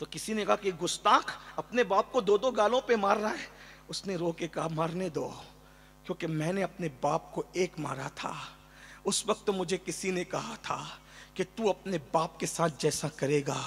تو کسی نے کہا کہ گستاخ اپنے باپ کو 2 گالوں پہ مار رہا ہے. اس نے رو کے کہا مارنے دو، کیونکہ میں نے اپنے باپ کو 1 مارا تھا. اس وقت مجھے کسی نے کہا تھا کہ تو اپنے باپ کے ساتھ جیسا کرے گا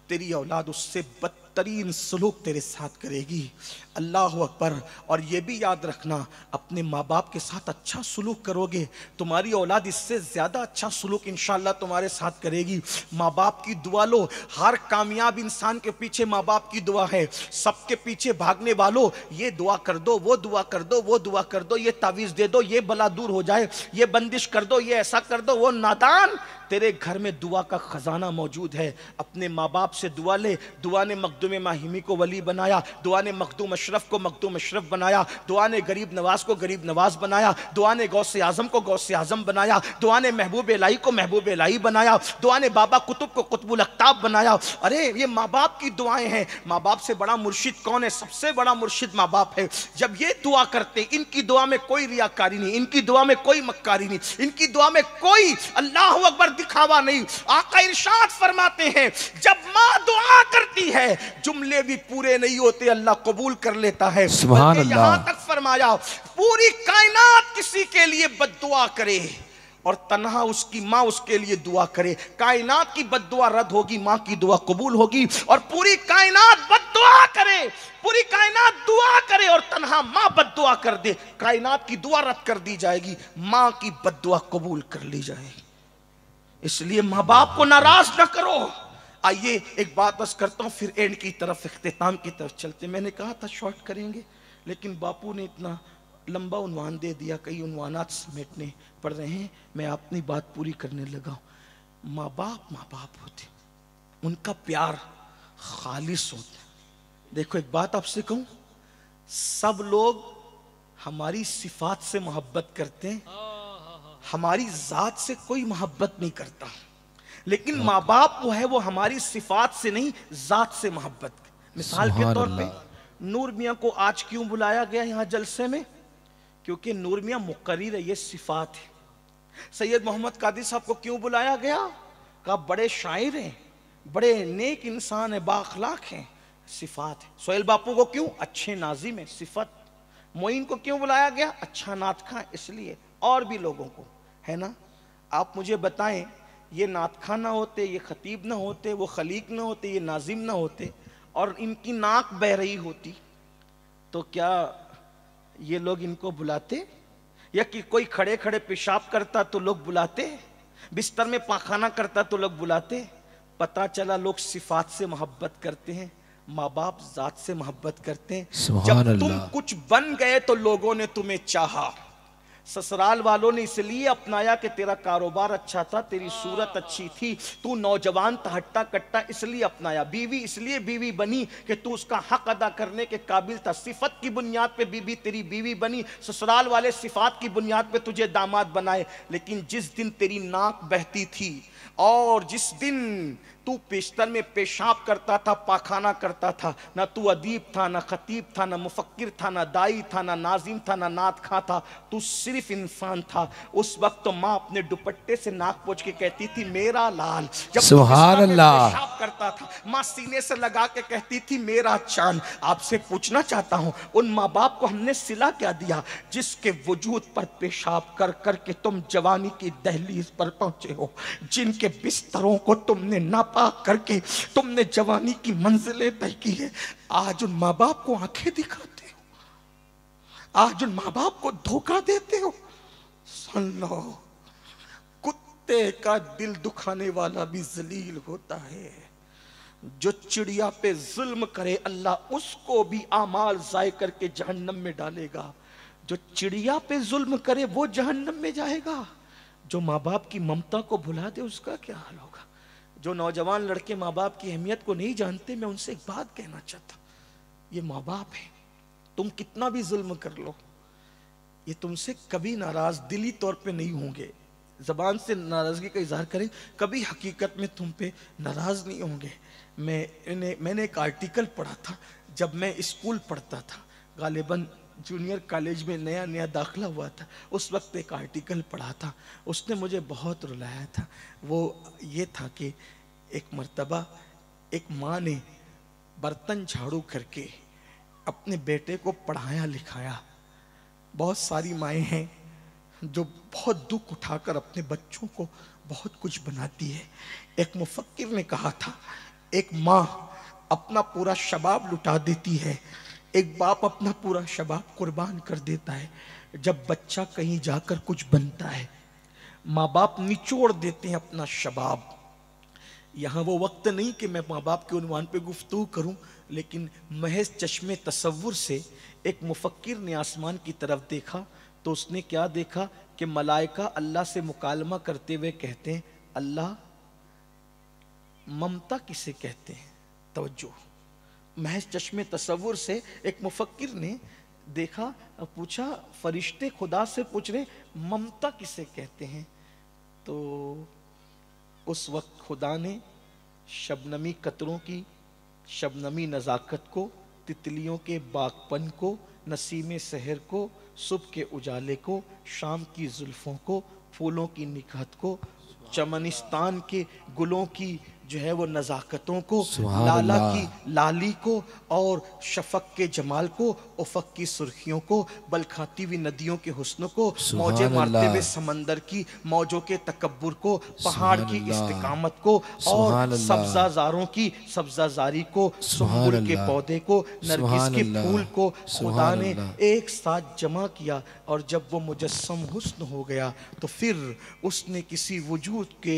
تیری اولاد اس سے بدترین سلوک تیرے ساتھ کرے گی. اللہ اکبر. اور یہ بھی یاد رکھنا اپنے ماں باپ کے ساتھ اچھا سلوک کرو گے تمہاری اولاد اس سے زیادہ اچھا سلوک انشاءاللہ تمہارے ساتھ کرے گی. ماں باپ کی دعا لو. ہر کامیاب انسان کے پیچھے ماں باپ کی دعا ہے. سب کے پیچھے بھاگنے والوں یہ دعا کر دو، وہ دعا کر دو، وہ دعا کر دو، یہ تعویذ دے دو، یہ بلا دور ہو جائے، یہ بندش کر دو، یہ ایسا کر دو. وہ نادان، تیرے گھر میں دعا کا خزانہ موجود ہے. اپنے ماں باپ سے دعا لے. دعا نے مخدوم ماہمی کو ولی بنایا، دعا نے مخدوم اشرف کو مخدوم اشرف بنایا، دعا نے غریب نواز کو غریب نواز بنایا، دعا نے غوث اعظم کو غوث اعظم بنایا، دعا نے محبوب الہی کو محبوب الہی بنایا، دعا نے بابا قطب کو قطب الاقطاب بنایا. ارے یہ ماں باپ کی دعائیں ہیں. ماں باپ سے بڑا مرشد کون ہے؟ سب سے بڑا مرشد ماں باپ ہے. جب یہ دعا کرتے، ان کی دعا میں کوئی ریاکاری نہیں، ان کی دعا میں کوئی مکاری نہیں، ان کی دعا میں کوئی اللہ اکبر دکھاوا نہیں. آقا ارشاد فرماتے ہیں جب ماں دعا کرتی ہے جملے بھی پورے نہیں ہوتے اللہ قبول کر لیتا ہے. سبحان بلکہ یہاں اللہ. تک فرمایا پوری کائنات کسی کے لیے بد دعا کرے اور تنہا اس کی ماں اس کے لیے دعا کرے، کائنات کی بد دعا رد ہوگی، ماں کی دعا قبول ہوگی. اور پوری کائنات بد دعا کرے، پوری کائنات دعا کرے اور تنہا ماں بد دعا کر دے، کائنات کی دعا رد کر دی جائے گی، ماں کی بد دعا قبول کر لی جائے گی. اس لیے ماں باپ کو ناراض نہ کرو. آئیے ایک بات بس کرتا ہوں پھر اینڈ کی طرف، اختتام کی طرف چلتے. میں نے کہا تھا شارٹ کریں گے لیکن باپو نے اتنا لمبا عنوان دے دیا، کئی عنوانات سمیٹنے پڑ رہے ہیں. میں اپنی بات پوری کرنے لگا ہوں. ماں باپ ہوتے، ان کا پیار خالص ہوتا ہے. دیکھو ایک بات آپ سے کہوں، سب لوگ ہماری صفات سے محبت کرتے ہیں، ہماری ذات سے کوئی محبت نہیں کرتا. لیکن ماں باپ وہ ہے وہ ہماری صفات سے نہیں ذات سے محبت. مثال کے طور پہ نور میاں کو آج کیوں بلایا گیا یہاں جلسے میں؟ کیونکہ نور میاں مقرر ہے، یہ صفات ہے. سید محمد قادری صاحب کو کیوں بلایا گیا؟ کہا بڑے شاعر ہیں، بڑے نیک انسان ہیں، بااخلاق ہیں، صفات ہے. سہیل باپو کو کیوں؟ اچھے ناظم ہیں، صفت. معین کو کیوں بلایا گیا؟ اچھا نعت خواں، اس لیے. اور بھی لوگوں کو ہے نا. آپ مجھے بتائیں یہ نعت خواں نہ ہوتے، یہ خطیب نہ ہوتے، وہ خلیق نہ ہوتے، یہ ناظم نہ ہوتے اور ان کی ناک بہ رہی ہوتی تو کیا یہ لوگ ان کو بلاتے؟ یا کہ کوئی کھڑے کھڑے پیشاب کرتا تو لوگ بلاتے؟ بستر میں پاخانہ کرتا تو لوگ بلاتے؟ پتا چلا لوگ صفات سے محبت کرتے ہیں، ماں باپ ذات سے محبت کرتے ہیں. جب تم کچھ بن گئے تو لوگوں نے تمہیں چاہا. سسرال والوں نے اس لیے اپنایا کہ تیرا کاروبار اچھا تھا، تیری صورت اچھی تھی، تو نوجوان تھا، ہٹا کٹا، اس لیے اپنایا. بیوی اس لیے بیوی بنی کہ تو اس کا حق ادا کرنے کے قابل تھا. صفت کی بنیاد پہ بیوی تیری بیوی بنی، سسرال والے صفات کی بنیاد پہ تجھے داماد بنائے. لیکن جس دن تیری ناک بہتی تھی اور جس دن تو پیشتر میں پیشاب کرتا تھا، پاخانہ کرتا تھا، نہ تو ادیب تھا، نہ خطیب تھا، نہ مفکر تھا، نہ دائی تھا، نہ ناظم تھا، نہ نعت خواں تھا، تو صرف انسان تھا. اس وقت تو ماں اپنے دوپٹے سے ناک پوچھ کے کہتی تھی میرا لال. جب سبحان اللہ. پیشاب کرتا تھا ماں سینے سے لگا کے کہتی تھی میرا چاند. آپ سے پوچھنا چاہتا ہوں ان ماں باپ کو ہم نے صلہ کیا دیا جس کے وجود پر پیشاب کر کر کے تم جوانی کی دہلیز پر پہنچے ہو، جن کے بستروں کو تم نے ناپاک کر کے تم نے جوانی کی منزلیں طے کی ہے. آج ان ماں باپ کو آنکھیں دکھاتے ہو، آج ان ماں باپ کو دھوکہ دیتے ہو. سن لو، کتے کا دل دکھانے والا بھی ذلیل ہوتا ہے. جو چڑیا پہ ظلم کرے اللہ اس کو بھی اعمال ضائع کر کے جہنم میں ڈالے گا. جو چڑیا پہ ظلم کرے وہ جہنم میں جائے گا. جو ماں باپ کی ممتا کو بھلا دے اس کا کیا حال ہوگا. جو نوجوان لڑکے ماں باپ کی اہمیت کو نہیں جانتے، میں ان سے ایک بات کہنا چاہتا ہوں، یہ ماں باپ ہے. تم کتنا بھی ظلم کر لو یہ تم سے کبھی ناراض دلی طور پہ نہیں ہوں گے. زبان سے ناراضگی کا اظہار کریں، کبھی حقیقت میں تم پہ ناراض نہیں ہوں گے. میں نے ایک آرٹیکل پڑھا تھا جب میں اسکول پڑھتا تھا، غالباً جونیئر کالج میں نیا داخلہ ہوا تھا. اس وقت ایک آرٹیکل پڑھا تھا، اس نے مجھے بہت رلایا تھا. وہ یہ تھا کہ ایک مرتبہ ایک ماں نے برتن جھاڑو کر کے اپنے بیٹے کو پڑھایا لکھایا. بہت ساری مائیں ہیں جو بہت دکھ اٹھا کر اپنے بچوں کو بہت کچھ بناتی ہے. ایک مفکر نے کہا تھا ایک ماں اپنا پورا شباب لٹا دیتی ہے, ایک باپ اپنا پورا شباب قربان کر دیتا ہے. جب بچہ کہیں جا کر کچھ بنتا ہے ماں باپ نچوڑ دیتے ہیں اپنا شباب. یہاں وہ وقت نہیں کہ میں ماں باپ کے عنوان پہ گفتگو کروں, لیکن محض چشمے تصور سے ایک مفکر نے آسمان کی طرف دیکھا تو اس نے کیا دیکھا کہ ملائکہ اللہ سے مکالمہ کرتے ہوئے کہتے ہیں اللہ ممتا کسے کہتے ہیں. توجہ, محض چشمے تصور سے ایک مفکر نے دیکھا, پوچھا فرشتے خدا سے پوچھ رہے ممتا کسے کہتے ہیں. تو اس وقت خدا نے شبنمی قطروں کی شبنمی نزاکت کو, تتلیوں کے باغپن کو, نسیم سحر کو, صبح کے اجالے کو, شام کی زلفوں کو, پھولوں کی نکہت کو, چمنستان کے گلوں کی جو ہے وہ نزاکتوں کو, لالا کی لالی کو, اور شفق کے جمال کو, افق کی سرخیوں کو, بلکھاتی ہوئی ندیوں کے حسن کو, موجیں مارتے ہوئے سمندر کی موجوں کے تکبر کو, پہاڑ کی استقامت کو, اور سبزہ زاروں کی سبزہ زاری کو, سنبل کے پودے کو, نرگس کے پھول کو خدا نے ایک ساتھ جمع کیا. اور جب وہ مجسم حسن ہو گیا تو پھر اس نے کسی وجود کے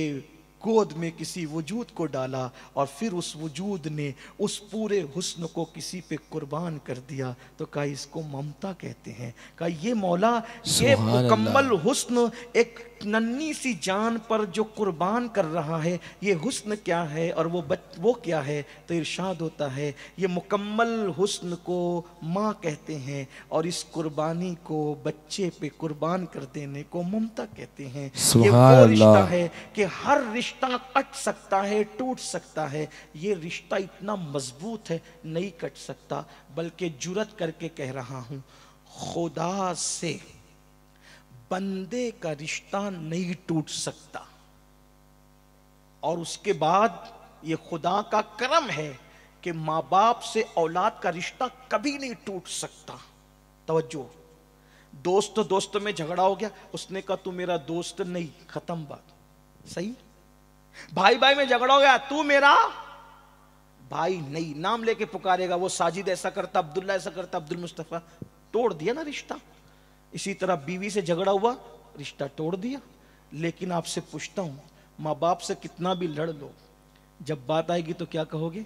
گود میں کسی وجود کو ڈالا, اور پھر اس وجود نے اس پورے حسن کو کسی پہ قربان کر دیا. تو کہا اس کو ممتا کہتے ہیں. کہا یہ مولا یہ مکمل حسن ایک ننھی سی جان پر جو قربان کر رہا ہے, یہ حسن کیا ہے اور وہ کیا ہے. تو ارشاد ہوتا ہے یہ مکمل حسن کو ماں کہتے ہیں, اور اس قربانی کو بچے پہ قربان کر دینے کو ممتا کہتے ہیں. یہ وہ رشتہ ہے کہ ہر رشتہ کٹ سکتا ہے, ٹوٹ سکتا ہے. یہ رشتہ اتنا مضبوط ہے نہیں کٹ سکتا, بلکہ جرات کر کے کہہ رہا ہوں خدا سے بندے کا رشتہ نہیں ٹوٹ سکتا. اور اس کے بعد یہ خدا کا کرم ہے کہ ماں باپ سے اولاد کا رشتہ کبھی نہیں ٹوٹ سکتا. توجہ, دوست میں جھگڑا ہو گیا, اس نے کہا تو میرا دوست نہیں, ختم بات. صحیح. بھائی میں جھگڑا ہو گیا, تو میرا بھائی نہیں, نام لے کے پکارے گا, وہ ساجد ایسا کرتا, عبداللہ ایسا کرتا, عبد المصطفیٰ, توڑ دیا نا رشتہ. اسی طرح بیوی سے جھگڑا ہوا, رشتہ توڑ دیا. لیکن آپ سے پوچھتا ہوں, ماں باپ سے کتنا بھی لڑ لو, جب بات آئے گی تو کیا کہو گے؟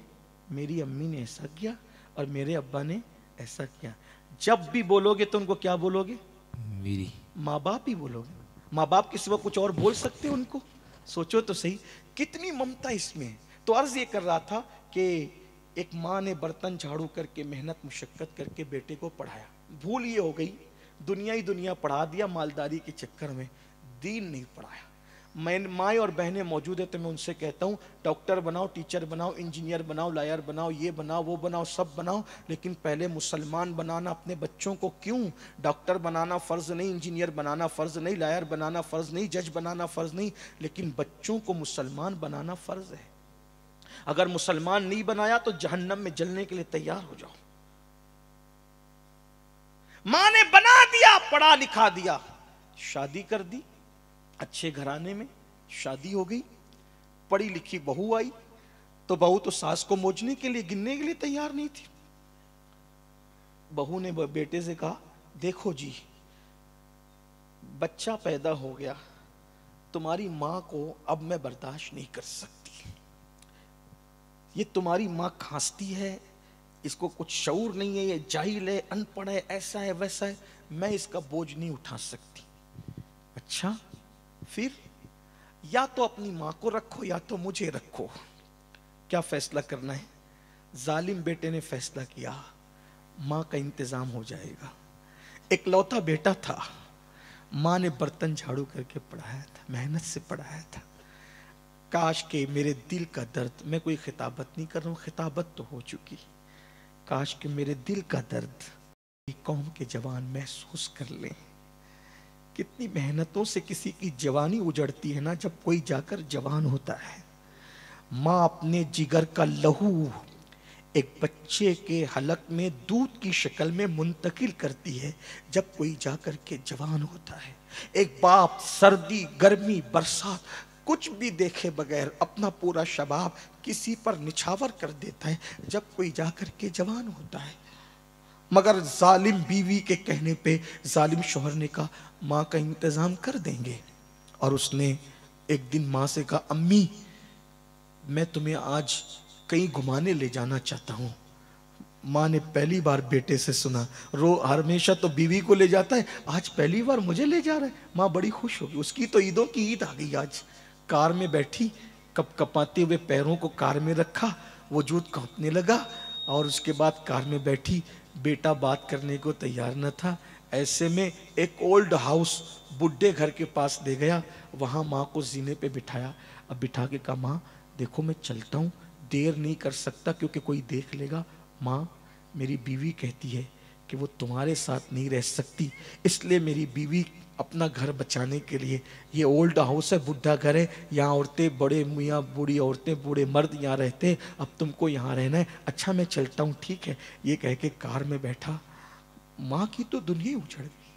میری امی نے ایسا کیا اور میرے ابا نے ایسا کیا. جب بھی بولو گے تو ان کو کیا بولو گے؟ میری ماں باپ ہی بولو گے. ماں باپ کے سوا کچھ اور بول سکتے ان کو؟ سوچو تو صحیح کتنی ممتا اس میں ہے. تو عرض یہ کر رہا تھا کہ ایک ماں نے برتن جھاڑو کر کے محنت مشقت کر کے بیٹے کو پڑھایا. بھول یہ ہو گئی دنیا ہی دنیا پڑھا دیا مالداری کے چکر میں, دین نہیں پڑھایا. مائیں اور بہنیں موجود ہیں تو میں ان سے کہتا ہوں ڈاکٹر بناؤ, ٹیچر بناؤ, انجینئر بناؤ, لائر بناؤ, یہ بناؤ وہ بناؤ, سب بناؤ, لیکن پہلے مسلمان بنانا اپنے بچوں کو. کیوں؟ ڈاکٹر بنانا فرض نہیں, انجینئر بنانا فرض نہیں, لائر بنانا فرض نہیں, جج بنانا فرض نہیں, لیکن بچوں کو مسلمان بنانا فرض ہے. اگر مسلمان نہیں بنایا تو جہنم میں جلنے کے لیے تیار ہو جاؤ. ماں نے بنا دیا, پڑھا لکھا دیا, شادی کر دی, اچھے گھرانے میں شادی ہو گئی, پڑھی لکھی بہو آئی تو بہو تو ساس کو موجنے کے لیے گننے کے لیے تیار نہیں تھی. بہو نے بیٹے سے کہا دیکھو جی بچہ پیدا ہو گیا, تمہاری ماں کو اب میں برداشت نہیں کر سکتی. یہ تمہاری ماں کھانستی ہے, اس کو کچھ شعور نہیں ہے, یہ جاہل ہے, ان پڑھ ہے, ایسا ہے ویسا ہے, میں اس کا بوجھ نہیں اٹھا سکتی. اچھا پھر یا تو اپنی ماں کو رکھو یا تو مجھے رکھو, کیا فیصلہ کرنا ہے؟ ظالم بیٹے نے فیصلہ کیا ماں کا انتظام ہو جائے گا. ایک لوتا بیٹا تھا, ماں نے برتن جھاڑو کر کے پڑھایا تھا, محنت سے پڑھایا تھا. کاش کہ میرے دل کا درد, میں کوئی خطابت نہیں کر رہا ہوں, خطابت تو ہو چکی, کاش کہ میرے دل کا درد قوم کے جوان محسوس کر لیں. کتنی محنتوں سے کسی کی جوانی اجڑتی ہے نا جب کوئی جا کر جوان ہوتا ہے. ماں اپنے جگر کا لہو ایک بچے کے حلق میں دودھ کی شکل میں منتقل کرتی ہے جب کوئی جا کر کے جوان ہوتا ہے. ایک باپ سردی گرمی برسات کچھ بھی دیکھے بغیر اپنا پورا شباب کسی پر نچھاور کر دیتا ہے جب کوئی جا کر کے جوان ہوتا ہے. مگر ظالم بیوی کے کہنے پہ ظالم شوہر نے کہا ماں کا انتظام کر دیں گے. اور اس نے ایک دن ماں سے کہا امی میں تمہیں آج کہیں گھمانے لے جانا چاہتا ہوں. ماں نے پہلی بار بیٹے سے سنا. ہمیشہ تو بیوی کو لے جاتا ہے, آج پہلی بار مجھے لے جا رہا ہے. ماں بڑی خوش ہوگی, اس کی تو عیدوں کی عید آ گئی. آج کار میں بیٹھی, کپ کپاتے ہوئے پیروں کو کار میں رکھا, وجود کانپنے لگا, اور اس کے بعد کار میں بیٹھی. بیٹا بات کرنے کو تیار نہ تھا. ایسے میں ایک اولڈ ہاؤس بڈھے گھر کے پاس لے گیا, وہاں ماں کو زینے پہ بٹھایا. اب بٹھا کے کہا ماں دیکھو میں چلتا ہوں, دیر نہیں کر سکتا کیونکہ کوئی دیکھ لے گا. ماں میری بیوی کہتی ہے کہ وہ تمہارے ساتھ نہیں رہ سکتی, اس لیے میری بیوی اپنا گھر بچانے کے لیے, یہ اولڈ ہاؤس ہے, بڈھا گھر ہے, یہاں عورتیں بڑے میاں بوڑھی عورتیں بوڑھے مرد یہاں رہتے ہیں, اب تم کو یہاں رہنا ہے. اچھا میں چلتا ہوں, ٹھیک ہے. یہ کہہ کے کار میں بیٹھا. ماں کی تو دنیا اجڑ گئی,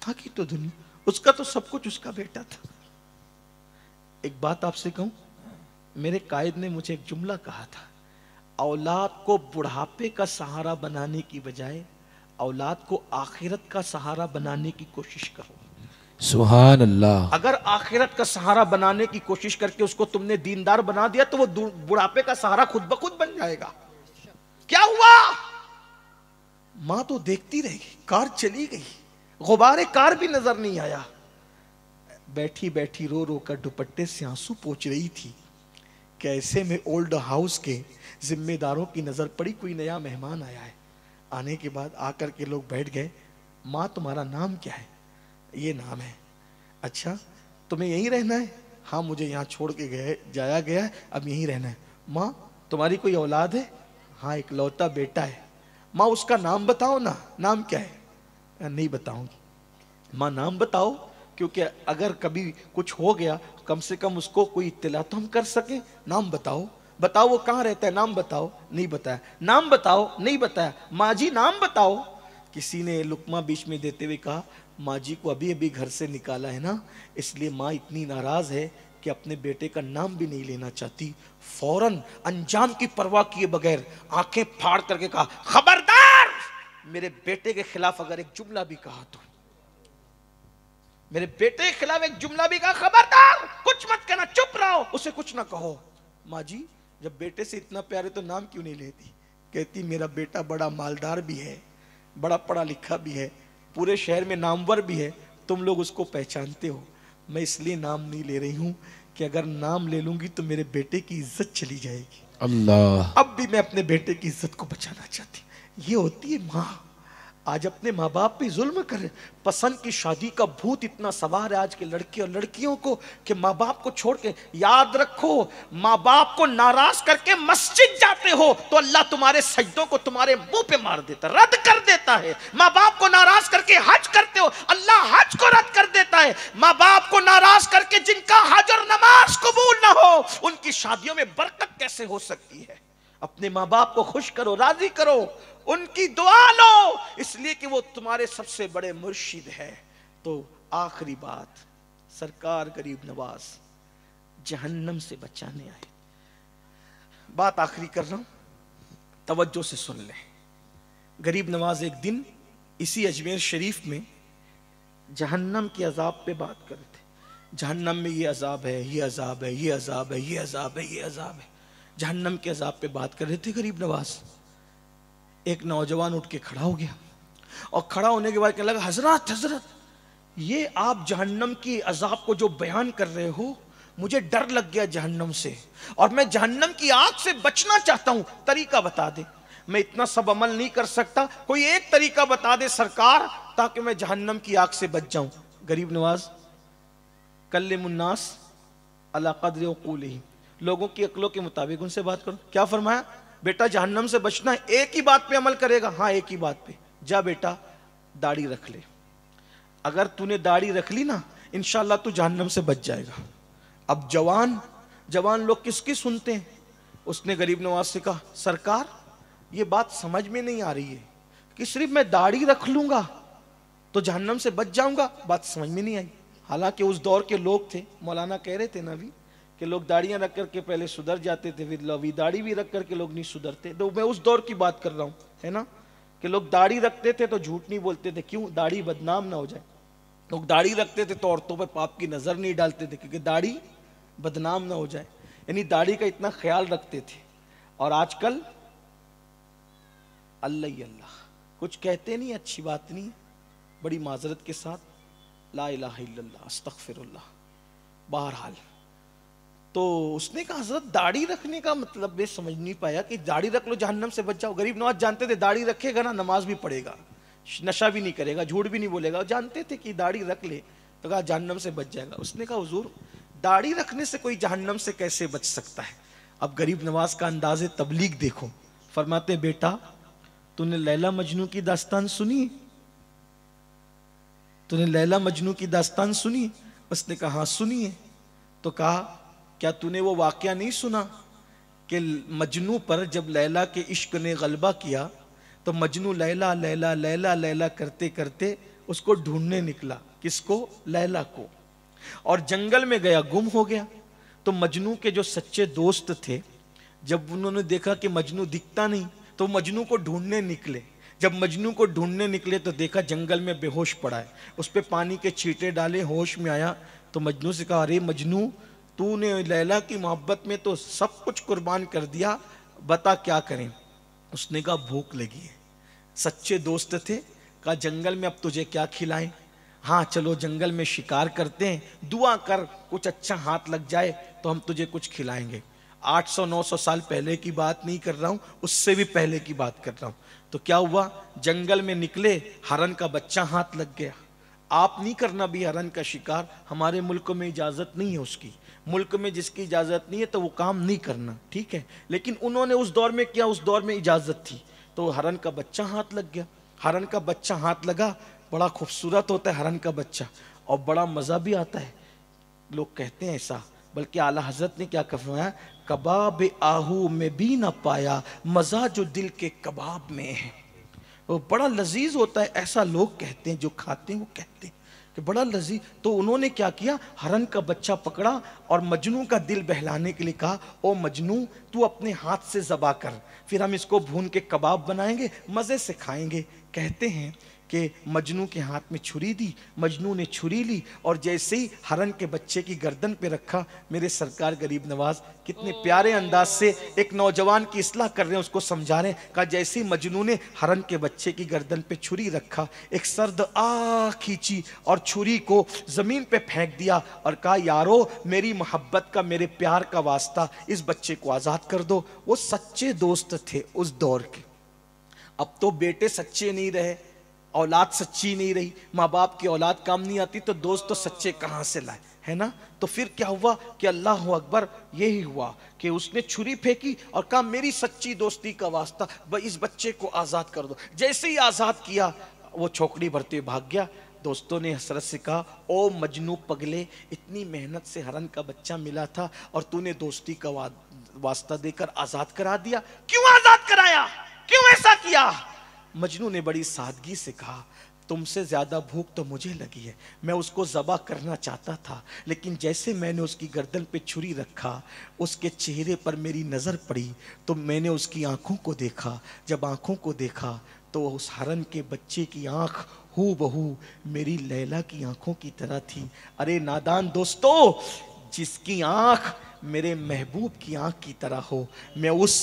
ماں کی تو دنیا, اس کا تو سب کچھ اس کا بیٹا تھا. ایک بات آپ سے کہوں, میرے قائد نے مجھے ایک جملہ کہا تھا, اولاد کو بڑھاپے کا سہارا بنانے کی بجائے اولاد کو آخرت کا سہارا بنانے کی کوشش کرو. سبحان اللہ. اگر آخرت کا سہارا بنانے کی کوشش کر کے اس کو تم نے دیندار بنا دیا تو وہ بڑھاپے کا سہارا خود بخود بن جائے گا. کیا ہوا؟ ماں تو دیکھتی رہی, کار چلی گئی, غبار کار بھی نظر نہیں آیا. بیٹھی بیٹھی رو رو کر دوپٹے سے آنسو پوچھ رہی تھی. کیسے میں اولڈ ہاؤس کے ذمہ داروں کی نظر پڑی, کوئی نیا مہمان آیا ہے. آنے کے بعد آ کر کے لوگ بیٹھ گئے. ماں تمہارا نام کیا ہے؟ یہ نام ہے. اچھا تمہیں یہیں رہنا ہے؟ ہاں مجھے یہاں چھوڑ کے جایا گیا ہے, اب یہیں رہنا ہے. ماں تمہاری کوئی اولاد ہے؟ ہاں ایک لوتا بیٹا ہے. ماں اس کا نام بتاؤ نا, نام کیا ہے؟ نہیں بتاؤں گی. ماں نام بتاؤ, کیونکہ اگر کبھی کچھ ہو گیا کم سے کم اس کو کوئی اطلاع تو ہم کر سکیں. نام بتاؤ. بتاؤ وہ کہاں رہتا ہے, نام بتاؤ. نہیں بتایا. نام بتاؤ. نہیں بتایا. ماں جی نام بتاؤ. کسی نے لقمہ بیچ میں دیتے ہوئے کہا ماں جی کو ابھی ابھی گھر سے نکالا ہے نا, اس لیے ماں اتنی ناراض ہے کہ اپنے بیٹے کا نام بھی نہیں لینا چاہتی. فوراً انجام کی پرواہ کیے بغیر آنکھیں پھاڑ کر کے کہا خبردار, میرے بیٹے کے خلاف اگر ایک جملہ بھی کہا تو, میرے بیٹے کے خلاف ایک جملہ بھی کہا خبردار, کچھ مت کہنا, چپ رہو, اسے کچھ نہ کہو. ماں جی جب بیٹے سے اتنا پیار ہے تو نام کیوں نہیں لیتی؟ کہتی میرا بیٹا بڑا مالدار بھی ہے, بڑا پڑھا لکھا بھی ہے, پورے شہر میں نامور بھی ہے, تم لوگ اس کو پہچانتے ہو. میں اس لیے نام نہیں لے رہی ہوں کہ اگر نام لے لوں گی تو میرے بیٹے کی عزت چلی جائے گی. اللہ. اب بھی میں اپنے بیٹے کی عزت کو بچانا چاہتی. یہ ہوتی ہے ماں. آج اپنے ماں باپ پہ ظلم کر رہے. پسند کی شادی کا بھوت اتنا سوار ہے آج کے لڑکے اور لڑکیوں کو کہ ماں باپ کو چھوڑ کے, یاد رکھو ماں باپ کو ناراض کر کے مسجد جاتے ہو تو اللہ تمہارے سجدوں کو تمہارے منہ پہ مار دیتا, رد کر دیتا ہے. ماں باپ کو ناراض کر کے حج کرتے ہو, اللہ حج کو رد کر دیتا ہے. ماں باپ کو ناراض کر کے جن کا حج اور نماز قبول نہ ہو ان کی شادیوں میں برکت کیسے ہو سکتی ہے؟ اپنے ماں باپ کو خوش کرو, راضی کرو, ان کی دعا لو, اس لیے کہ وہ تمہارے سب سے بڑے مرشد ہے. تو آخری بات, سرکار غریب نواز جہنم سے بچانے آئے. بات آخری کر رہا ہوں, توجہ سے سن لیں. غریب نواز ایک دن اسی اجمیر شریف میں جہنم کے عذاب پہ بات کر رہے تھے. جہنم میں یہ عذاب ہے, یہ عذاب ہے, یہ عذاب ہے, یہ عذاب ہے, یہ عذاب ہے. جہنم کے عذاب پہ بات کر رہے تھے غریب نواز. ایک نوجوان اٹھ کے کھڑا ہو گیا, اور کھڑا ہونے کے بعد کہنے لگا حضرت حضرت یہ آپ جہنم کی عذاب کو جو بیان کر رہے ہو, مجھے ڈر لگ گیا جہنم سے, اور میں جہنم کی آگ سے بچنا چاہتا ہوں, طریقہ بتا دے. میں اتنا سب عمل نہیں کر سکتا, کوئی ایک طریقہ بتا دے سرکار تاکہ میں جہنم کی آگ سے بچ جاؤں. غریب نواز کلم الناس علی قدر عقولہم, لوگوں کی عقلوں کے مطابق ان سے بات کرو. کیا فرمایا؟ بیٹا جہنم سے بچنا ہے, ایک ہی بات پہ عمل کرے گا؟ ہاں ایک ہی بات پہ. جا بیٹا داڑھی رکھ لے, اگر تو نے داڑھی رکھ لی نا انشاءاللہ تو جہنم سے بچ جائے گا. اب جوان لوگ کس کی سنتے ہیں؟ اس نے غریب نواز سے کہا سرکار یہ بات سمجھ میں نہیں آ رہی ہے کہ صرف میں داڑھی رکھ لوں گا تو جہنم سے بچ جاؤں گا، بات سمجھ میں نہیں آئی۔ حالانکہ اس دور کے لوگ تھے، مولانا کہہ رہے تھے نا ابھی کہ لوگ داڑیاں رکھ کر کے پہلے سدھر جاتے تھے، پھر ابھی داڑھی بھی رکھ کر کے لوگ نہیں سدھرتے، تو میں اس دور کی بات کر رہا ہوں، ہے نا، کہ لوگ داڑھی رکھتے تھے تو جھوٹ نہیں بولتے تھے، کیوں؟ داڑھی بدنام نہ ہو جائے۔ لوگ داڑھی رکھتے تھے تو عورتوں پہ پاپ کی نظر نہیں ڈالتے تھے کیونکہ داڑھی بدنام نہ ہو جائے، یعنی داڑھی کا اتنا خیال رکھتے تھے۔ اور آج کل اللہ ہی اللہ، کچھ کہتے نہیں، اچھی بات نہیں، بڑی معذرت کے ساتھ لا الہ الا اللہ استغفر اللہ۔ بہرحال تو اس نے کہا حضرت داڑھی رکھنے کا مطلب میں سمجھ نہیں پایا کہ داڑھی رکھ لو جہنم سے بچ جاؤ۔ غریب نواز جانتے تھے داڑھی رکھے گا نا نماز بھی پڑھے گا، نشہ بھی نہیں کرے گا، جھوٹ بھی نہیں بولے گا، جانتے تھے کہ داڑھی رکھ لے تو کہا جہنم سے بچ جائے گا۔ اس نے کہا حضور داڑھی رکھنے سے کوئی جہنم سے کیسے بچ سکتا ہے؟ اب غریب نواز کا انداز تبلیغ دیکھو، فرماتے بیٹا تو نے لیلا مجنو کی داستان سنی؟ تو نے لیلا مجنو کی داستان سنی؟ اس نے کہا ہاں سنی ہے۔ تو کہا کیا تو نے وہ واقعہ نہیں سنا کہ مجنو پر جب لیلا کے عشق نے غلبہ کیا تو مجنو لیلا لیلا لیلا لیلا کرتے کرتے اس کو ڈھونڈنے نکلا، کس کو؟ لیلا کو، اور جنگل میں گیا، گم ہو گیا۔ تو مجنو کے جو سچے دوست تھے جب انہوں نے دیکھا کہ مجنو دکھتا نہیں تو مجنو کو ڈھونڈنے نکلے۔ جب مجنو کو ڈھونڈنے نکلے تو دیکھا جنگل میں بے ہوش پڑا ہے، اس پہ پانی کے چھینٹے ڈالے، ہوش میں آیا تو مجنو سے کہا ارے مجنو تو نے لیلا کی محبت میں تو سب کچھ قربان کر دیا، بتا کیا کریں؟ اس نے کہا بھوک لگی ہے۔ سچے دوست تھے، کہا جنگل میں اب تجھے کیا کھلائیں؟ ہاں چلو جنگل میں شکار کرتے ہیں، دعا کر کچھ اچھا ہاتھ لگ جائے تو ہم تجھے کچھ کھلائیں گے۔ 800-900 سال پہلے کی بات نہیں کر رہا ہوں، اس سے بھی پہلے کی بات کر رہا ہوں۔ تو کیا ہوا؟ جنگل میں نکلے، ہرن کا بچہ ہاتھ لگ گیا۔ آپ نہیں کرنا بھی ہرن کا شکار، ہمارے ملک میں اجازت نہیں ہے اس کی، ملک میں جس کی اجازت نہیں ہے تو وہ کام نہیں کرنا، ٹھیک ہے، لیکن انہوں نے اس دور میں کیا، اس دور میں اجازت تھی۔ تو ہرن کا بچہ ہاتھ لگ گیا، ہرن کا بچہ ہاتھ لگا، بڑا خوبصورت ہوتا ہے ہرن کا بچہ اور بڑا مزہ بھی آتا ہے، لوگ کہتے ہیں ایسا، بلکہ اعلیٰ حضرت نے کیا فرمایا، کباب آہو میں بھی نہ پایا مزہ جو دل کے کباب میں ہے۔ وہ بڑا لذیذ ہوتا ہے، ایسا لوگ کہتے ہیں، جو کھاتے ہیں وہ کہتے ہیں کہ بڑا لذیذ۔ تو انہوں نے کیا کیا، ہرن کا بچہ پکڑا اور مجنو کا دل بہلانے کے لیے کہا او مجنو تو اپنے ہاتھ سے ذبح کر، پھر ہم اس کو بھون کے کباب بنائیں گے، مزے سے کھائیں گے۔ کہتے ہیں کہ مجنو کے ہاتھ میں چھری دی، مجنو نے چھری لی اور جیسے ہی ہرن کے بچے کی گردن پہ رکھا، میرے سرکار غریب نواز کتنے پیارے انداز سے ایک نوجوان کی اصلاح کر رہے ہیں، اس کو سمجھا رہے ہیں، کہا جیسے ہی مجنو نے ہرن کے بچے کی گردن پہ چھری رکھا، ایک سرد آہ کھینچی اور چھری کو زمین پہ پھینک دیا اور کہا یارو میری محبت کا، میرے پیار کا واسطہ، اس بچے کو آزاد کر دو۔ وہ سچے دوست تھے اس دور کے۔ اب تو بیٹے سچے نہیں رہے، اولاد سچی نہیں رہی، ماں باپ کی اولاد کام نہیں آتی تو دوست تو سچے کہاں سے لائے، ہے نا؟ تو پھر کیا ہوا کہ اللہ اکبر، یہی ہوا کہ اس نے چھری پھینکی اور کہا میری سچی دوستی کا واسطہ اس بچے کو آزاد کر دو۔ جیسے ہی آزاد کیا وہ چھوکڑی بھرتے بھاگ گیا۔ دوستوں نے حسرت سے کہا او مجنو پگلے، اتنی محنت سے ہرن کا بچہ ملا تھا اور تو نے دوستی کا واسطہ دے کر آزاد کرا دیا، کیوں آزاد کرایا، کیوں ایسا کیا؟ مجنو نے بڑی سادگی سے کہا تم سے زیادہ بھوک تو مجھے لگی ہے، میں اس کو ذبح کرنا چاہتا تھا، لیکن جیسے میں نے اس کی گردن پہ چھری رکھا، اس کے چہرے پر میری نظر پڑی تو میں نے اس کی آنکھوں کو دیکھا، جب آنکھوں کو دیکھا تو اس ہرن کے بچے کی آنکھ ہو بہو میری لیلا کی آنکھوں کی طرح تھی۔ ارے نادان دوستو، جس کی آنکھ میرے محبوب کی آنکھ کی طرح ہو، میں اس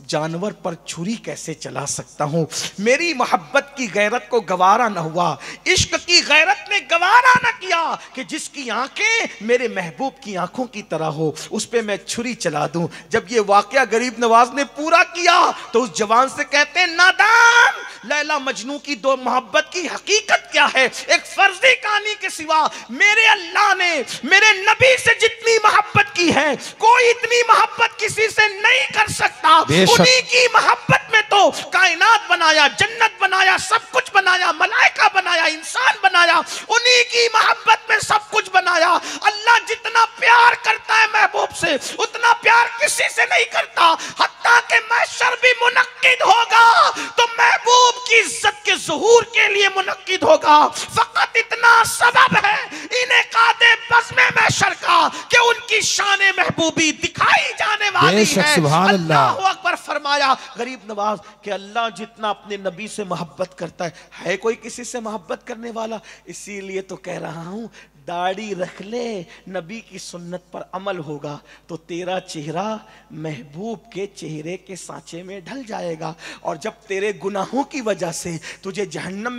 جانور پر چھری کیسے چلا سکتا ہوں؟ میری محبت کی غیرت کو گوارا نہ ہوا، عشق کی غیرت نے گوارا نہ کیا کہ جس کی آنکھیں میرے محبوب کی آنکھوں کی طرح ہو اس پہ میں چھری چلا دوں۔ جب یہ واقعہ غریب نواز نے پورا کیا تو اس جوان سے کہتے ہیں نادان، لیلا مجنو کی دو محبت کی حقیقت کیا ہے؟ ایک فرضی کہانی کے سوا میرے اللہ نے میرے نبی سے جتنی محبت کی ہے کوئی اتنی محبت کسی سے نہیں کر سکتا۔ انہی کی محبت میں تو کائنات بنایا، جنت بنایا، سب کچھ بنایا، ملائکہ بنایا، انسان بنایا۔ بنایا, انہی کی محبت میں سب کچھ بنایا. اللہ جتنا پیار کرتا ہے محبوب سے اتنا پیار کسی سے نہیں کرتا. حتیٰ کہ محشر بھی منعقد ہوگا تو محبوب کی عزت کے ظہور کے لیے منعقد ہوگا. فقط اتنا سبب ہے انعقاد بزم محشر کا کہ ان کی شان محبوبی دکھائی جانے والی بے شک, ہے. سبحان اللہ. اللہ اکبر فرمایا غریب نواز کہ اللہ جتنا اپنے نبی سے محبت کرتا ہے کوئی کسی سے محبت کرنے والا؟ اسی لیے تو کہہ رہا ہوں داڑھی رکھ لے, نبی کی سنت پر عمل ہوگا تو تیرا چہرہ محبوب کے چہرے کے سانچے میں ڈھل جائے گا. اور جب تیرے گناہوں کی وجہ سے تجھے جہنم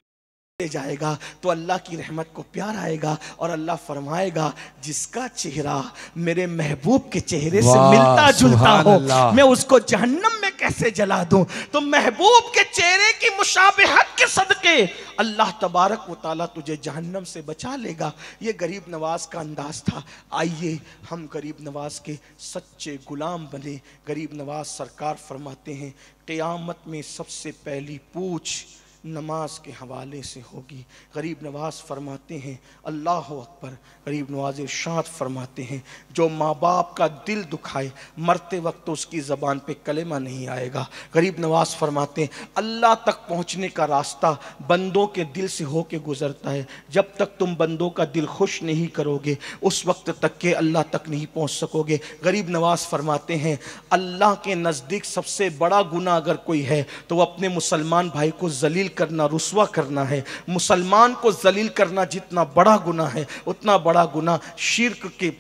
لے جائے گا تو اللہ کی رحمت کو پیار آئے گا اور اللہ فرمائے گا جس کا چہرہ میرے محبوب کے چہرے سے ملتا جلتا ہو میں اس کو جہنم میں کیسے جلا دوں. تو محبوب کے چہرے کی مشابہت کے صدقے اللہ تبارک و تعالیٰ تجھے جہنم سے بچا لے گا. یہ غریب نواز کا انداز تھا. آئیے ہم غریب نواز کے سچے غلام بنے. غریب نواز سرکار فرماتے ہیں قیامت میں سب سے پہلی پوچھ نماز کے حوالے سے ہوگی. غریب نواز فرماتے ہیں اللہ اکبر. غریب نواز ارشاد فرماتے ہیں جو ماں باپ کا دل دکھائے مرتے وقت تو اس کی زبان پہ کلمہ نہیں آئے گا. غریب نواز فرماتے ہیں اللہ تک پہنچنے کا راستہ بندوں کے دل سے ہو کے گزرتا ہے. جب تک تم بندوں کا دل خوش نہیں کرو گے اس وقت تک کہ اللہ تک نہیں پہنچ سکو گے. غریب نواز فرماتے ہیں اللہ کے نزدیک سب سے بڑا گناہ اگر کوئی ہے تو وہ اپنے مسلمان بھائی کو ذلیل کرنا, رسوا کرنا ہے. مسلمان کو ذلیل کرنا جتنا بڑا گناہ ہے اتنا بڑا گناہ شرک کے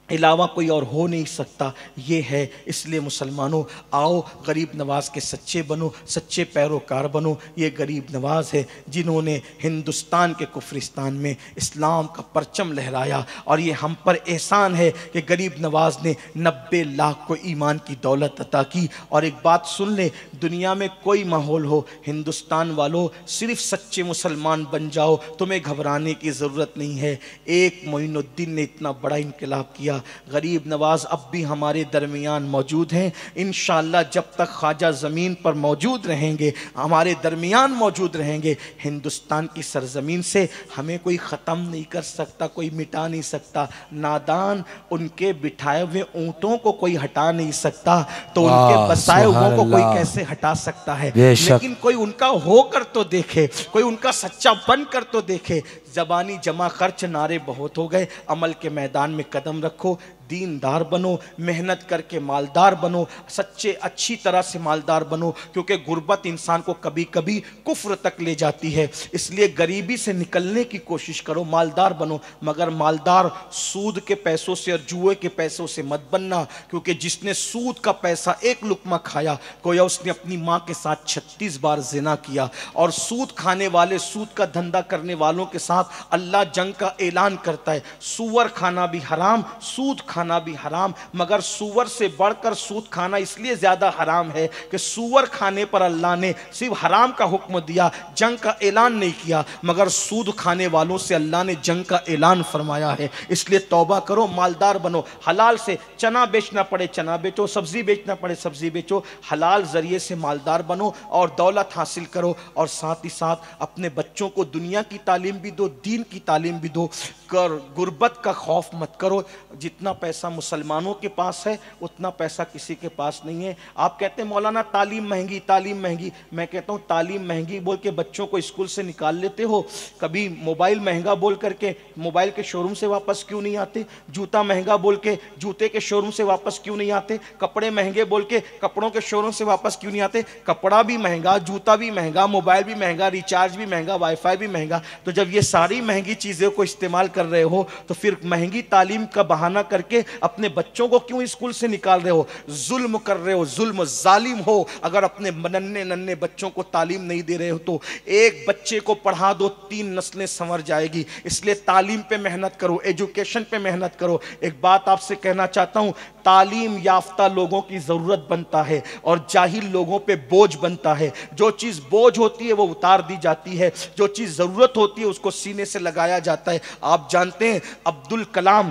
علاوہ کوئی اور ہو نہیں سکتا یہ ہے. اس لیے مسلمانوں آؤ غریب نواز کے سچے بنو, سچے پیروکار بنو. یہ غریب نواز ہے جنہوں نے ہندوستان کے کفرستان میں اسلام کا پرچم لہرایا اور یہ ہم پر احسان ہے کہ غریب نواز نے 90 لاکھ کو ایمان کی دولت عطا کی. اور ایک بات سن لیں, دنیا میں کوئی ماحول ہو ہندوستان والوں صرف سچے مسلمان بن جاؤ, تمہیں گھبرانے کی ضرورت نہیں ہے. ایک معین الدین نے اتنا بڑا انقلاب کیا. غریب نواز اب بھی ہمارے درمیان موجود ہیں. انشاءاللہ جب تک خواجہ زمین پر موجود رہیں گے ہمارے درمیان موجود رہیں گے ہندوستان کی سرزمین سے ہمیں کوئی ختم نہیں کر سکتا, کوئی مٹا نہیں سکتا. نادان ان کے بٹھائے ہوئے اونٹوں کو کوئی ہٹا نہیں سکتا تو ان کے بسائے ہوئے کو کوئی کیسے ہٹا سکتا ہے. لیکن کوئی ان کا ہو کر تو دیکھے, کوئی ان کا سچا بن کر تو دیکھے. زبانی جمع خرچ نعرے بہت ہو گئے, عمل کے میدان میں قدم رکھو, دیندار بنو, محنت کر کے مالدار بنو, سچے اچھی طرح سے مالدار بنو, کیونکہ غربت انسان کو کبھی کبھی کفر تک لے جاتی ہے. اس لیے غریبی سے نکلنے کی کوشش کرو, مالدار بنو, مگر مالدار سود کے پیسوں سے اور جوئے کے پیسوں سے مت بننا, کیونکہ جس نے سود کا پیسہ ایک لقمہ کھایا گویا اس نے اپنی ماں کے ساتھ 36 بار زنا کیا. اور سود کھانے والے, سود کا دھندا کرنے والوں کے ساتھ اللہ جنگ کا اعلان کرتا ہے. سور کھانا بھی حرام, سود کھانا بھی حرام, مگر سور سے بڑھ کر سود کھانا اس لیے زیادہ حرام ہے کہ سور کھانے پر اللہ نے صرف حرام کا حکم دیا, جنگ کا اعلان نہیں کیا, مگر سود کھانے والوں سے اللہ نے جنگ کا اعلان فرمایا ہے. اس لیے توبہ کرو, مالدار بنو, حلال سے چنا بیچنا پڑے چنا بیچو, سبزی بیچنا پڑے سبزی بیچو, حلال ذریعے سے مالدار بنو اور دولت حاصل کرو. اور ساتھ ہی ساتھ اپنے بچوں کو دنیا کی تعلیم بھی دو, دین کی تعلیم بھی دو. غربت کا خوف مت کرو. جتنا پیسہ مسلمانوں کے پاس ہے اتنا پیسہ کسی کے پاس نہیں ہے. آپ کہتے ہیں مولانا تعلیم مہنگی, تعلیم مہنگی. میں کہتا ہوں تعلیم مہنگی بول کے بچوں کو اسکول سے نکال لیتے ہو, کبھی موبائل مہنگا بول کر کے موبائل کے شو روم سے واپس کیوں نہیں آتے؟ جوتا مہنگا بول کے جوتے کے شو روم سے واپس کیوں نہیں آتے؟ کپڑے مہنگے بول کے کپڑوں کے شو روم سے واپس کیوں نہیں آتے؟ کپڑا بھی مہنگا, جوتا بھی مہنگا, موبائل بھی مہنگا, ریچارج بھی مہنگا, وائی فائی بھی مہنگا. تو جب یہ ساری مہنگی چیزیں کو استعمال کر رہے ہو تو پھر مہنگی تعلیم کا بہانہ کر کے اپنے بچوں کو کیوں اسکول سے نکال رہے ہو؟ ظلم کر رہے ہو, ظلم, ظالم ہو. اگر اپنے ننھے بچوں کو تعلیم نہیں دے رہے ہو تو ایک بچے کو پڑھا دو 3 نسلیں سنور جائے گی. اس لیے تعلیم پہ محنت کرو, ایجوکیشن پہ محنت کرو. ایک بات آپ سے کہنا چاہتا ہوں, تعلیم یافتہ لوگوں کی ضرورت بنتا ہے اور جاہل لوگوں پہ بوجھ بنتا ہے. جو چیز بوجھ ہوتی ہے وہ اتار دی جاتی ہے, جو چیز ضرورت ہوتی ہے اس کو سینے سے لگایا جاتا ہے. آپ جانتے ہیں عبدالکلام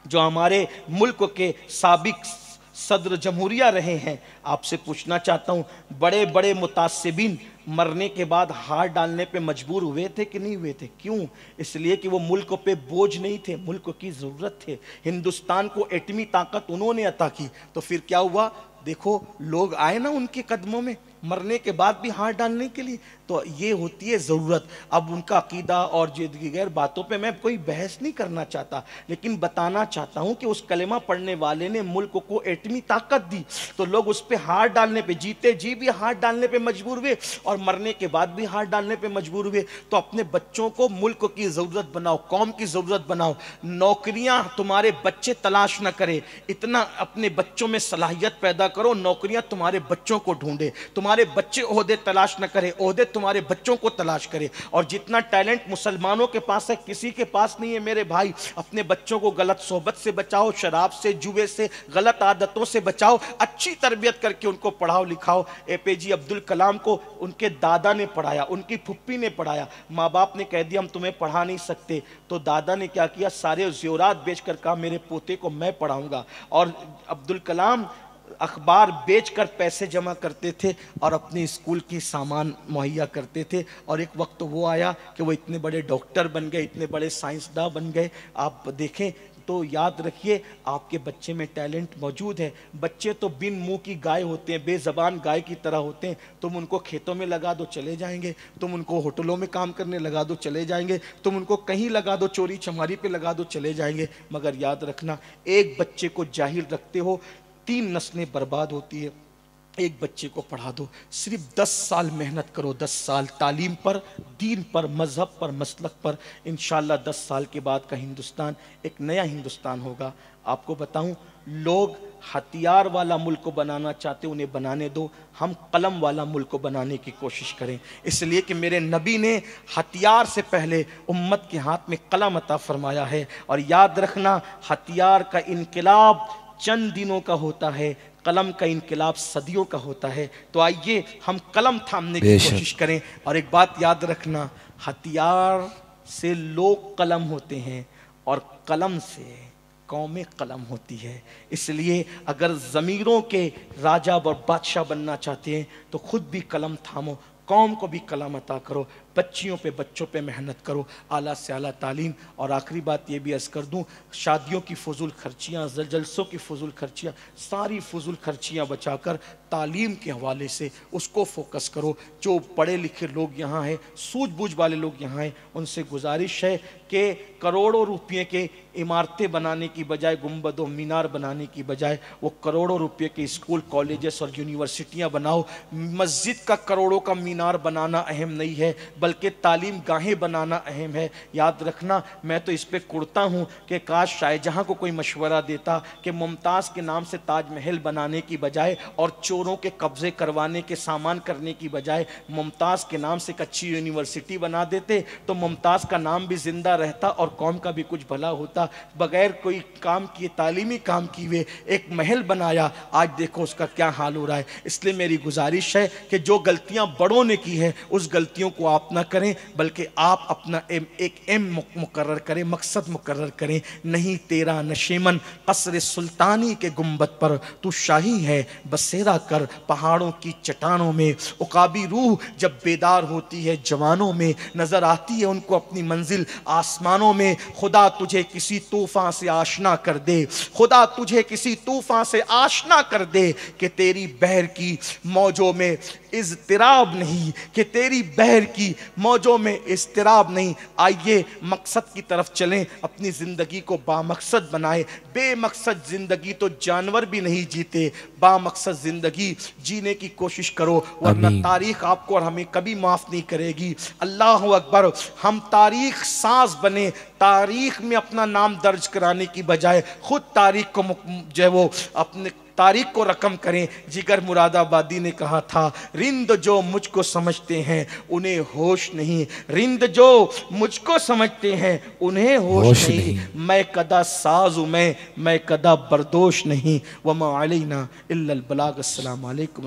جو ہمارے ملک کے سابق صدر جمہوریہ رہے ہیں، آپ سے پوچھنا چاہتا ہوں بڑے بڑے متعصبین مرنے کے بعد ہار ڈالنے پہ مجبور ہوئے تھے کہ نہیں ہوئے تھے؟ کیوں؟ اس لیے کہ وہ ملک پہ بوجھ نہیں تھے، ملک کی ضرورت تھے، ہندوستان کو ایٹمی طاقت انہوں نے عطا کی، تو پھر کیا ہوا؟ دیکھو لوگ آئے نا ان کے قدموں میں مرنے کے بعد بھی ہار ڈالنے کے لیے، تو یہ ہوتی ہے ضرورت۔ اب ان کا عقیدہ اور دیگر باتوں پہ میں کوئی بحث نہیں کرنا چاہتا، لیکن بتانا چاہتا ہوں کہ اس کلمہ پڑھنے والے نے ملک کو ایٹمی طاقت دی، تو لوگ اس پہ ہار ڈالنے پہ، جیتے جی بھی ہار ڈالنے پہ مجبور ہوئے اور مرنے کے بعد بھی ہار ڈالنے پہ مجبور ہوئے۔ تو اپنے بچوں کو ملک کی ضرورت بناؤ، قوم کی ضرورت بناؤ، نوکریاں تمہارے بچے تلاش نہ کرے، اتنا اپنے بچوں میں صلاحیت پیدا کرو، نوکریاں تمہارے بچوں کو ڈھونڈے، تمہارے بچے عہدے تلاش نہ کرے، عہدے تمہارے بچوں کو تلاش کرے۔ اور جتنا ٹیلنٹ مسلمانوں کے پاس ہے کسی کے پاس نہیں ہے میرے بھائی، اپنے بچوں کو غلط صحبت سے بچاؤ، شراب سے، جوے سے، غلط عادتوں سے بچاؤ، اچھی تربیت کر کے ان کو پڑھاؤ لکھاؤ۔ اے پی جے عبد الکلام کو ان کے دادا نے پڑھایا، ان کی پھپھی نے پڑھایا، ماں باپ نے کہہ دیا ہم تمہیں پڑھا نہیں سکتے، تو دادا نے کیا کیا؟ سارے زیورات بیچ کر کہا میرے پوتے کو میں پڑھاؤں گا۔ اور عبد الکلام اخبار بیچ کر پیسے جمع کرتے تھے اور اپنے اسکول کی سامان مہیا کرتے تھے، اور ایک وقت وہ آیا کہ وہ اتنے بڑے ڈاکٹر بن گئے، اتنے بڑے سائنسداں بن گئے۔ آپ دیکھیں تو یاد رکھیے آپ کے بچے میں ٹیلنٹ موجود ہے۔ بچے تو بن منہ کی گائے ہوتے ہیں، بے زبان گائے کی طرح ہوتے ہیں، تم ان کو کھیتوں میں لگا دو چلے جائیں گے، تم ان کو ہوٹلوں میں کام کرنے لگا دو چلے جائیں گے، تم ان کو کہیں لگا دو چوری چماری پہ لگا دو چلے جائیں گے، مگر یاد رکھنا ایک بچے کو جاہل رکھتے ہو 3 نسلیں برباد ہوتی ہے۔ ایک بچے کو پڑھا دو، صرف 10 سال محنت کرو، 10 سال تعلیم پر، دین پر، مذہب پر، مسلک پر، انشاءاللہ 10 سال کے بعد کا ہندوستان ایک نیا ہندوستان ہوگا۔ آپ کو بتاؤں لوگ ہتھیار والا ملک کو بنانا چاہتے انہیں بنانے دو، ہم قلم والا ملک کو بنانے کی کوشش کریں، اس لیے کہ میرے نبی نے ہتھیار سے پہلے امت کے ہاتھ میں قلم عطا فرمایا ہے۔ اور یاد رکھنا ہتھیار کا انقلاب چند دنوں کا ہوتا ہے، قلم کا انقلاب صدیوں کا ہوتا ہے۔ تو آئیے ہم قلم تھامنے کی کوشش کریں۔ اور ایک بات یاد رکھنا، ہتھیار سے لوگ قلم ہوتے ہیں اور قلم سے قوم قلم ہوتی ہے۔ اس لیے اگر ضمیروں کے راجہ اور بادشاہ بننا چاہتے ہیں تو خود بھی قلم تھامو، قوم کو بھی قلم عطا کرو، بچیوں پہ بچوں پہ محنت کرو، اعلیٰ سے اعلیٰ تعلیم۔ اور آخری بات یہ بھی عرض کر دوں، شادیوں کی فضول خرچیاں، جلسوں کی فضول خرچیاں، ساری فضول خرچیاں بچا کر تعلیم کے حوالے سے اس کو فوکس کرو۔ جو پڑھے لکھے لوگ یہاں ہیں، سوجھ بوجھ والے لوگ یہاں ہیں، ان سے گزارش ہے کہ کروڑوں روپے کے عمارتیں بنانے کی بجائے، گنبد و مینار بنانے کی بجائے، وہ کروڑوں روپے کے اسکول، کالجز اور یونیورسٹیاں بناؤ۔ مسجد کا کروڑوں کا مینار بنانا اہم نہیں ہے، بلکہ تعلیم گاہیں بنانا اہم ہے۔ یاد رکھنا میں تو اس پہ کڑتا ہوں کہ کاش شاہ جہاں کو کوئی مشورہ دیتا کہ ممتاز کے نام سے تاج محل بنانے کی بجائے اور چوروں کے قبضے کروانے کے سامان کرنے کی بجائے ممتاز کے نام سے ایک اچھی یونیورسٹی بنا دیتے تو ممتاز کا نام بھی زندہ رہتا اور قوم کا بھی کچھ بھلا ہوتا۔ بغیر کوئی کام کیے، تعلیمی کام کیے ایک محل بنایا، آج دیکھو اس کا کیا حال ہو رہا ہے۔ اس لیے میری گزارش ہے کہ جو غلطیاں بڑوں نے کی ہے اس غلطیوں کو آپ نہ کریں، بلکہ آپ اپنا ایک ایم مقرر کریں، مقصد مقرر کریں۔ نہیں تیرا نشیمن قصر سلطانی کے گنبد پر، تو شاہی ہے بسیرا کر پہاڑوں کی چٹانوں میں۔ عقابی روح جب بیدار ہوتی ہے جوانوں میں، نظر آتی ہے ان کو اپنی منزل آسمانوں میں۔ خدا تجھے کسی طوفان سے آشنا کر دے، خدا تجھے کسی طوفان سے آشنا کر دے کہ تیری بحر کی موجوں میں اضطراب نہیں، کہ تیری بحر کی موجوں میں اضطراب نہیں۔ آئیے مقصد کی طرف چلیں، اپنی زندگی کو با مقصد بنائیں۔ بے مقصد زندگی تو جانور بھی نہیں جیتے، با مقصد زندگی جینے کی کوشش کرو، ورنہ تاریخ آپ کو اور ہمیں کبھی معاف نہیں کرے گی۔ اللہ اکبر، ہم تاریخ ساز بنے، تاریخ میں اپنا نام درج کرانے کی بجائے خود تاریخ کو جو ہے وہ اپنے تاریخ کو رقم کریں۔ جگر مراد آبادی نے کہا تھا، رند جو مجھ کو سمجھتے ہیں انہیں ہوش نہیں، رند جو مجھ کو سمجھتے ہیں انہیں ہوش نہیں، میں کدا ساز ہوں، میں کدا بردوش نہیں، وما علینا الا البلاغ۔ السلام علیکم۔